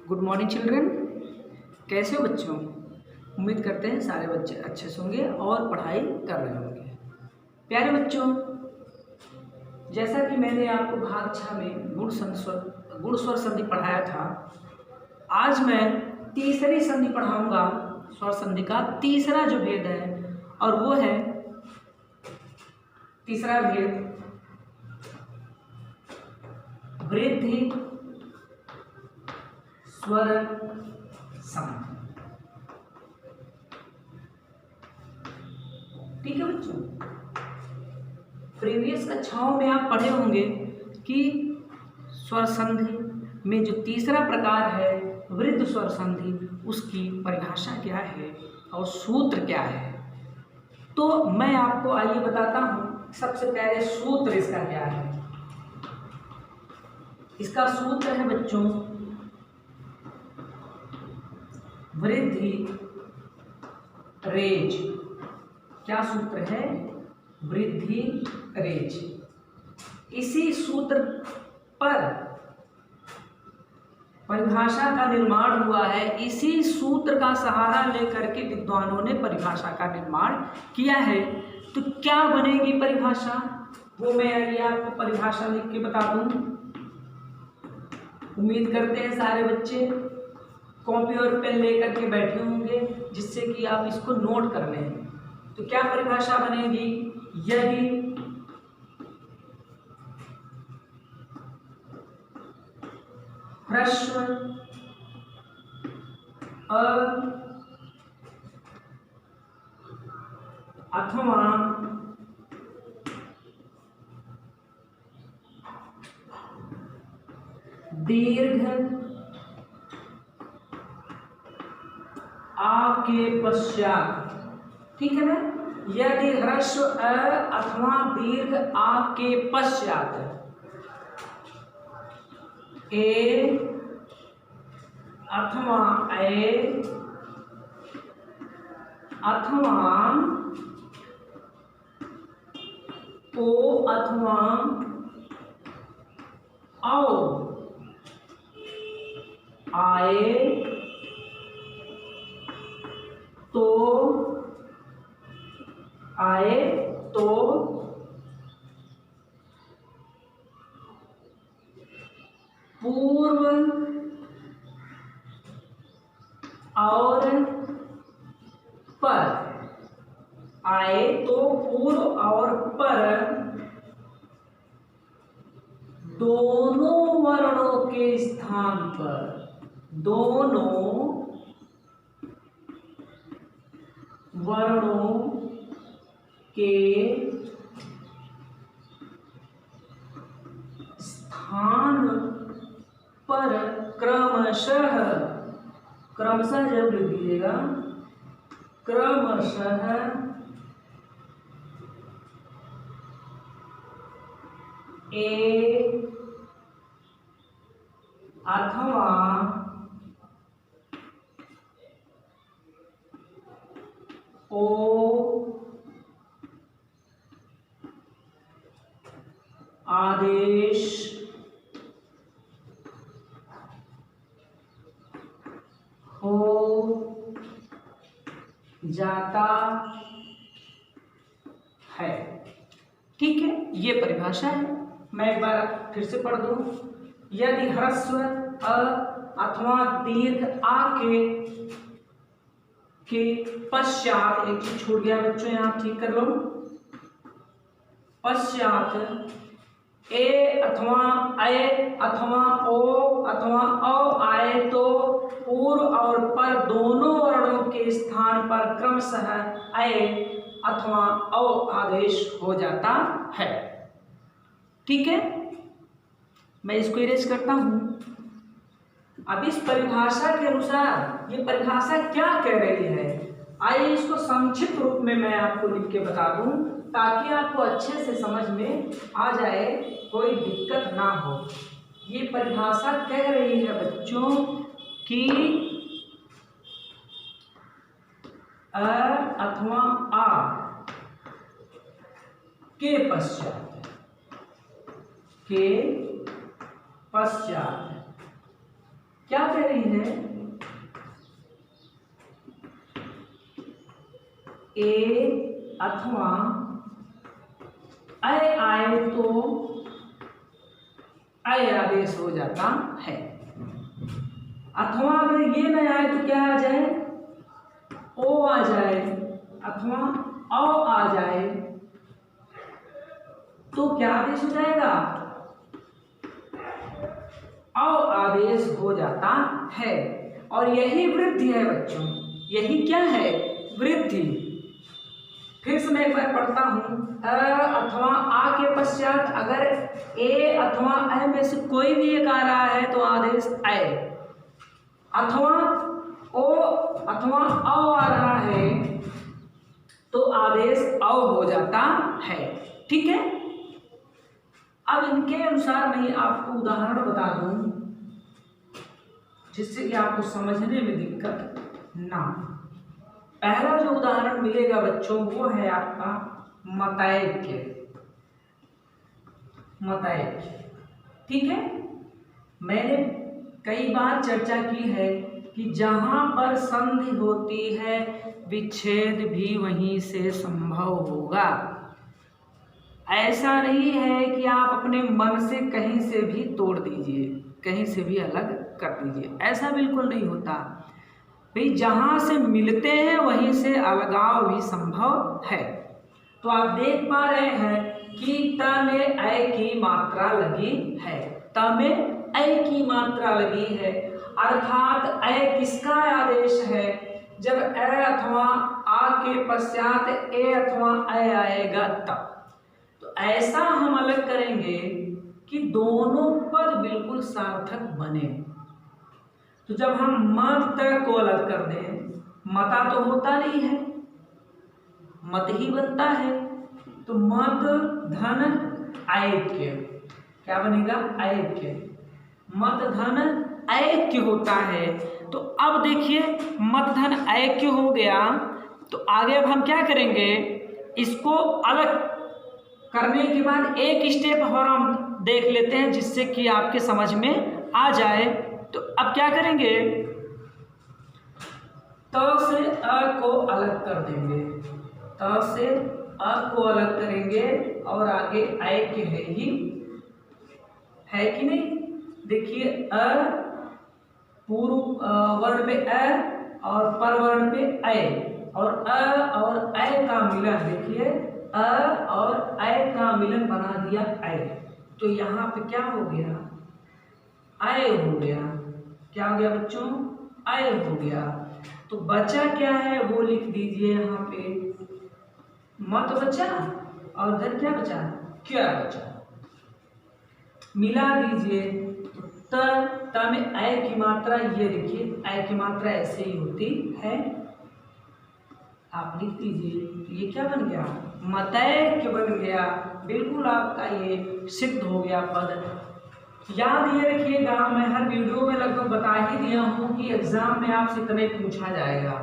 Good morning children. कैसे हो बच्चों? उम्मीद करते हैं सारे बच्चे अच्छे से होंगे और पढ़ाई कर रहे होंगे। प्यारे बच्चों, जैसा कि मैंने आपको भाग 6 में गुण स्वर संधि पढ़ाया था, आज मैं तीसरी संधि पढ़ाऊंगा। स्वर संधि का तीसरा जो भेद है, और वो है तीसरा भेद वृद्धि स्वर संधि। ठीक है बच्चों, प्रीवियस कक्षाओं में आप पढ़े होंगे कि स्वर संधि में जो तीसरा प्रकार है वृद्ध स्वर संधि, उसकी परिभाषा क्या है और सूत्र क्या है। तो मैं आपको आइए बताता हूं, सबसे पहले सूत्र इसका क्या है। इसका सूत्र है बच्चों वृद्धि रेज। क्या सूत्र है? वृद्धि रेज। इसी सूत्र पर परिभाषा का निर्माण हुआ है। इसी सूत्र का सहारा लेकर के विद्वानों ने परिभाषा का निर्माण किया है। तो क्या बनेगी परिभाषा, वो मैं आइए आपको परिभाषा लिख के बता दूं। उम्मीद करते हैं सारे बच्चे कॉपी और पेन लेकर के बैठे होंगे, जिससे कि आप इसको नोट कर लें। तो क्या परिभाषा बनेगी? यदि ह्रस्व अथवा दीर्घ आ के पश्चात, ठीक है ना, यदि ह्रस्व अ अथवा दीर्घ आ के पश्चात ए अथवा ए अथवा ओ अथवा औ आए तो पूर्व और पर, आए तो पूर्व और पर दोनों वर्णों के स्थान पर, दोनों वर्णों के स्थान पर क्रमशः जब लिख दीजिएगा, क्रमशः ए अथवा ओ आदेश हो जाता है। ठीक है, ये परिभाषा है। मैं एक बार फिर से पढ़ दूं। यदि ह्रस्व अ अथवा दीर्घ आ के पश्चात, एक चीज छूट गया बच्चों, यहां ठीक कर लो, पश्चात ए अथवा ए अथवा ओ अथवा औ आए तो पूर्व और पर दोनों वर्णों के स्थान पर क्रमशः ए अथवा औ आदेश हो जाता है। ठीक है, मैं इसको इरेज करता हूं। अब इस परिभाषा के अनुसार ये परिभाषा क्या कह रही है, आइए इसको संक्षिप्त रूप में मैं आपको लिख के बता दूं, ताकि आपको अच्छे से समझ में आ जाए, कोई दिक्कत ना हो। ये परिभाषा कह रही है बच्चों कि अ अथवा आ के पश्चात क्या कह रही है, ए अथवा अय आए तो अय आदेश हो जाता है। अथवा अगर ये न आए तो क्या आ जाए, ओ आ जाए, अथवा औ आ जाए तो क्या आदेश हो जाएगा, औ आदेश हो जाता है। और यही वृद्धि है बच्चों, यही क्या है, वृद्धि। फिर से मैं एक बार पढ़ता हूं, अ अथवा आ के पश्चात अगर ए अथवा अ में से कोई भी एक आ रहा है तो आदेश अय, अथवा ओ अथवा औ आ रहा है तो आदेश औ हो जाता है। ठीक है, अब इनके अनुसार मैं आपको उदाहरण बता दूं जिससे कि आपको समझने में दिक्कत ना। पहला जो उदाहरण मिलेगा बच्चों वो है आपका मतैक्य। मतैक्य, ठीक है, मैंने कई बार चर्चा की है कि जहां पर संधि होती है विच्छेद भी वहीं से संभव होगा। ऐसा नहीं है कि आप अपने मन से कहीं से भी तोड़ दीजिए, कहीं से भी अलग कर दीजिए, ऐसा बिल्कुल नहीं होता भाई। जहां से मिलते हैं वहीं से अलगाव भी संभव है। तो आप देख पा रहे हैं कि त में अय की मात्रा लगी है, त में अय की मात्रा लगी है, अर्थात अय किसका आदेश है, जब अ अथवा आ के पश्चात ए अथवा अय आएगा तब। तो ऐसा हम अलग करेंगे कि दोनों पद बिल्कुल सार्थक बने। तो जब हम मत को अलग कर दें, मता तो होता नहीं है, मत ही बनता है, तो मत धन ऐक्य, क्या बनेगा, ऐक्य, मत धन ऐक्य होता है। तो अब देखिए मत धन ऐक्य हो गया, तो आगे अब हम क्या करेंगे, इसको अलग करने के बाद एक स्टेप और हम देख लेते हैं जिससे कि आपके समझ में आ जाए। तो अब क्या करेंगे, त से अ को अलग कर देंगे, त से अ को अलग करेंगे और आगे ऐक्य है कि नहीं। देखिए अ पूर्व वर्ण पे अ और पर वर्ण पे अय, और अ और अय का मिलन, देखिए अ और अय का मिलन बना दिया अय। तो यहाँ पे क्या हो गया, अय हो गया। क्या हो गया बच्चों, अय हो गया। तो बचा क्या है वो लिख दीजिए यहाँ पे, मत बचा और धन क्या बचा, क्या बचा, मिला दीजिए। तो त में अय की मात्रा, ये देखिए अय की मात्रा ऐसे ही होती है, आप लिख दीजिए। तो ये क्या बन गया, मतैक्य बन गया, बिल्कुल आपका ये सिद्ध हो गया पद। याद ये रखिएगा, मैं हर वीडियो में लगभग बता ही दिया हूँ कि एग्जाम में आपसे इतना ही पूछा जाएगा।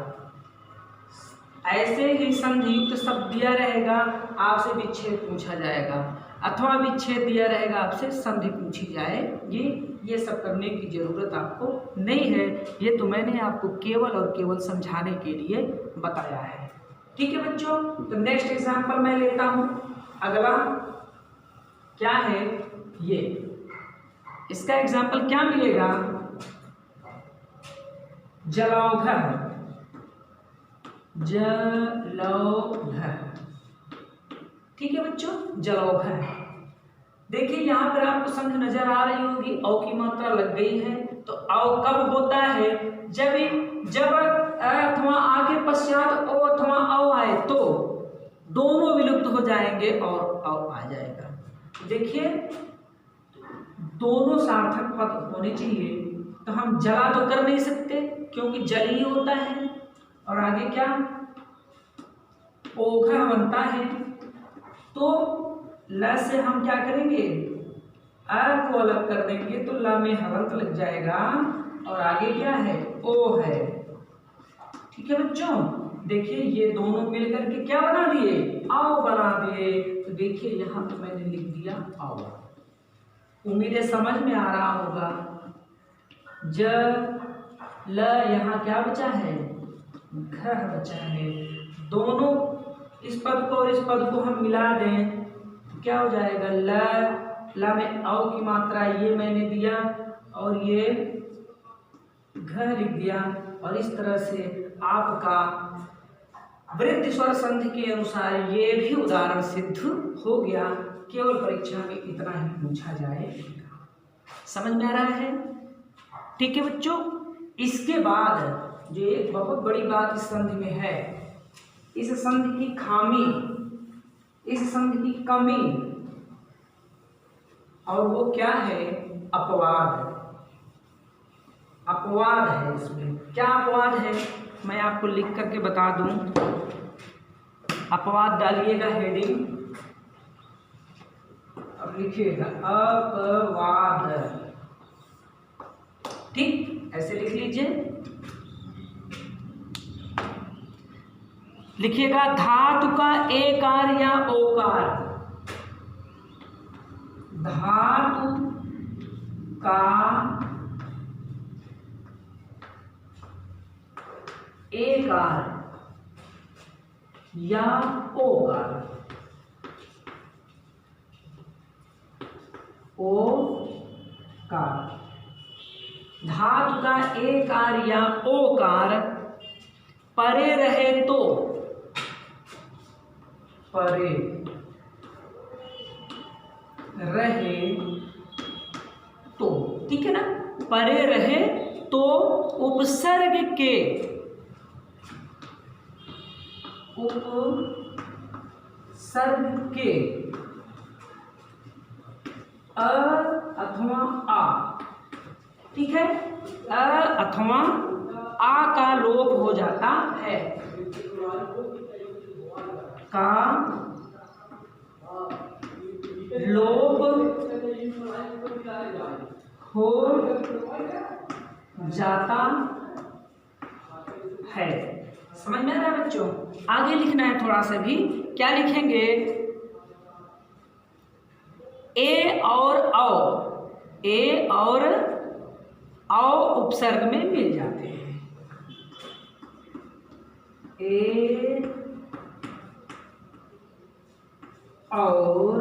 ऐसे ही संधियुक्त शब्द दिया रहेगा, आपसे विच्छेद पूछा जाएगा, अथवा विच्छेद दिया रहेगा, आपसे संधि पूछी जाएगी। ये सब करने की जरूरत आपको नहीं है, ये तो मैंने आपको केवल और केवल समझाने के लिए बताया है। ठीक है बच्चों, तो नेक्स्ट एग्जाम्पल मैं लेता हूँ। अगला क्या है, ये इसका एग्जाम्पल क्या मिलेगा, जलौघ। जलौघ, ठीक है बच्चों, जलौघ। देखिए यहाँ पर आपको संधि नजर आ रही होगी, औ की मात्रा लग गई है। तो औ कब होता है, जब अथवा आ के पश्चात ओ अथवा औ आए तो दोनों विलुप्त हो जाएंगे और औ आ जाएगा। देखिए दोनों सार्थक पद होने चाहिए। तो हम जला तो कर नहीं सकते क्योंकि जल ही होता है, और आगे क्या, ओघा बनता है। तो ल से हम क्या करेंगे, अ को अलग कर देंगे तो ल में हलंत लग जाएगा, और आगे क्या है, ओ है। ठीक है बच्चों, देखिए ये दोनों मिलकर के क्या बना दिए, आओ बना दिए। तो देखिए यहाँ पे मैंने लिख दिया आओ, उम्मीद है समझ में आ रहा होगा। ज ल, यहाँ क्या बचा है, घ बचा है। दोनों इस पद को और इस पद को हम मिला दें तो क्या हो जाएगा, ल में औ की मात्रा ये मैंने दिया और ये घ लिख दिया, और इस तरह से आपका वृत्त स्वर संधि के अनुसार ये भी उदाहरण सिद्ध हो गया। केवल परीक्षा में इतना ही पूछा जाएगा। समझ में आ रहा है? ठीक है बच्चों, इसके बाद जो एक बहुत बड़ी बात इस संधि में है, इस संधि की खामी, इस संधि की कमी, और वो क्या है, अपवाद। अपवाद है इसमें। क्या अपवाद है, मैं आपको लिख करके बता दूं। अपवाद डालिएगा हेडिंग, अब लिखिएगा अपवाद। ठीक, ऐसे लिख लीजिए। लिखिएगा धातु का एकार या ओकार, धातु का एकार या ओकार, ओकार, धातु का एकार या ओकार परे रहे तो, परे रहे तो, ठीक है ना, परे रहे तो उपसर्ग के, उपसर्ग के अ अथवा आ, ठीक है, अ अथवा आ का लोप हो जाता है, का लोप हो जाता है। समझ में आ रहा है बच्चों? आगे लिखना है थोड़ा सा भी। क्या लिखेंगे, ए और औ, ए और औ उपसर्ग में मिल जाते हैं। ए और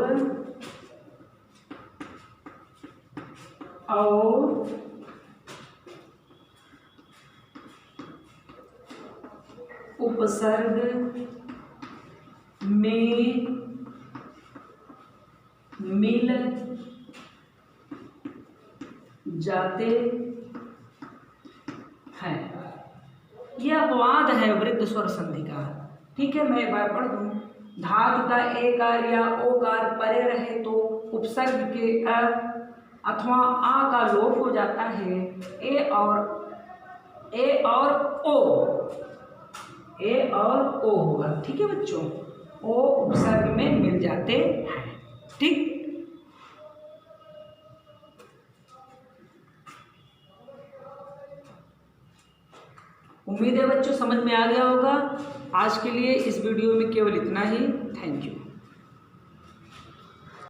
औ उपसर्ग में मिल जाते हैं। यह अपवाद है वृत्त स्वर संधि का। ठीक है, मैं एक बार पढ़ दूं। धातु का एकार या ओकार परे रहे तो उपसर्ग के अ अथवा आ का लोप हो जाता है। ए और ओ होगा। ठीक है बच्चों, ओ उपसर्ग में मिल जाते हैं। ठीक, उम्मीद है बच्चों समझ में आ गया होगा। आज के लिए इस वीडियो में केवल इतना ही। Thank you.